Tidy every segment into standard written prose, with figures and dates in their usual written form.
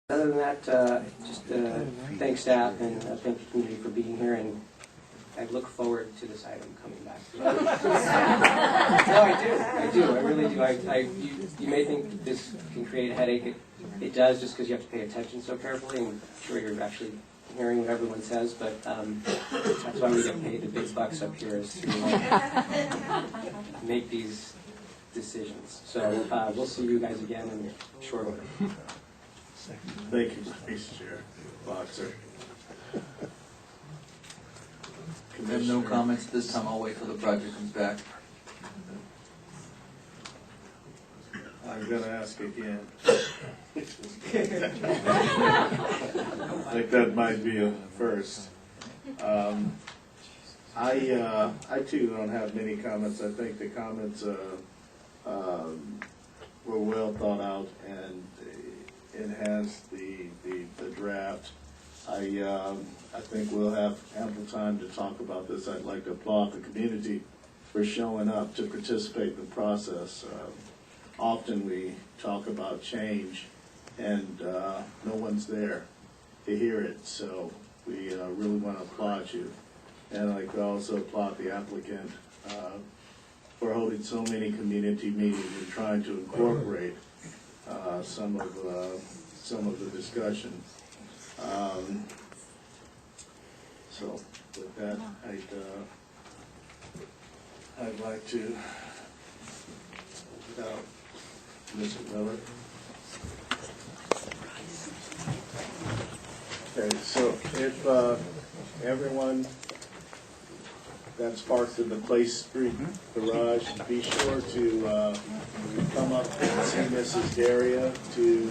Other than that, just thank staff and thank the community for being here, and I look forward to this item coming back. No, I do. I really do. You may think this can create a headache. It does, just because you have to pay attention so carefully, and I'm sure you're actually hearing what everyone says, but that's why we get paid the big bucks up here, is to make these decisions. So we'll see you guys again in short order. Thank you, Vice Chair Boxer. I have no comments this time. I'll wait till the project comes back. I'm going to ask again. I think that might be a first. I too don't have many comments. I think the comments were well thought out and enhanced the draft. I think we'll have ample time to talk about this. I'd like to applaud the community for showing up to participate in the process. Often we talk about change and no one's there to hear it, so we really want to applaud you. And I'd like to also applaud the applicant for holding so many community meetings and trying to incorporate some of the discussion. So with that, I'd like to Mr. Miller. Okay, so if everyone that's parked in the Place Street garage, be sure to come up and see Mrs. Daria to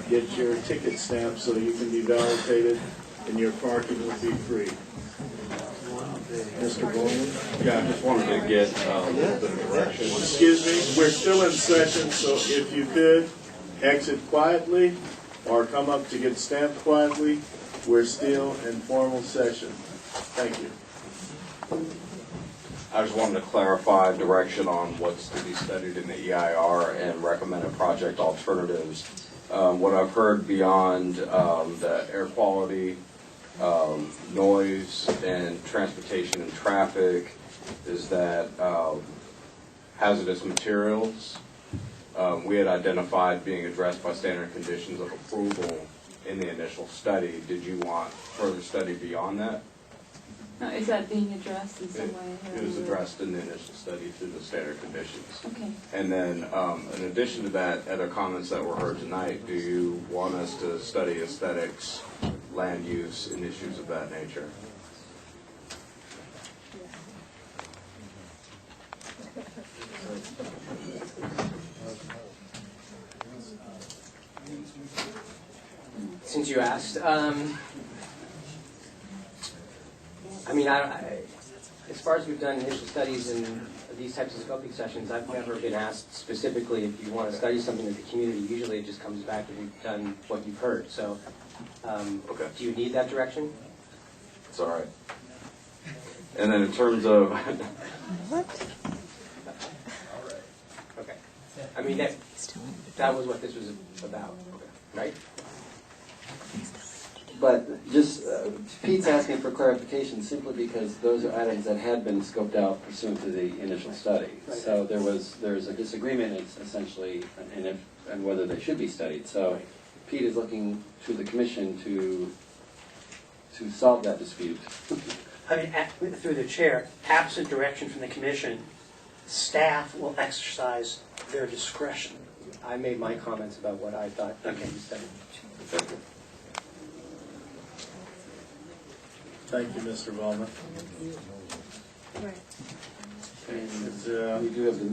get your ticket stamp so you can be validated and your parking will be free. Mr. Vollmann? Yeah, I just wanted to get a little bit of direction. Excuse me, we're still in session, so if you could exit quietly or come up to get stamped quietly, we're still in formal session. Thank you. I just wanted to clarify direction on what's to be studied in the EIR and recommended project alternatives. What I've heard beyond the air quality, noise, and transportation and traffic is that hazardous materials we had identified being addressed by standard conditions of approval in the initial study. Did you want further study beyond that? No, is that being addressed in some way? It was addressed in the initial study through the standard conditions. Okay. And then, in addition to that, other comments that were heard tonight, do you want us to study aesthetics, land use, and issues of that nature? Since you asked, I mean, as far as we've done initial studies in these types of scoping sessions, I've never been asked specifically if you want to study something with the community. Usually it just comes back and we've done what you've heard. So, Okay. Do you need that direction? It's all right. And then in terms of... Okay. I mean, that was what this was about, right? But just, Pete's asking for clarification simply because those are items that had been scoped out pursuant to the initial study. Right. So there's a disagreement, essentially, and whether they should be studied. So Pete is looking to the commission to solve that dispute. I mean, through the chair, absent direction from the commission, staff will exercise their discretion. I made my comments about what I thought should be studied. Thank you, Mr. Vollmann. And We do have the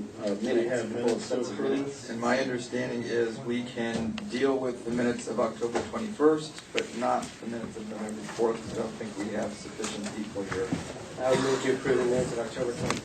minutes. minutes to approve. And my understanding is we can deal with the minutes of October 21st, but not the minutes of November 4th. I don't think we have sufficient people here. I would move to approve the minutes of October 20th.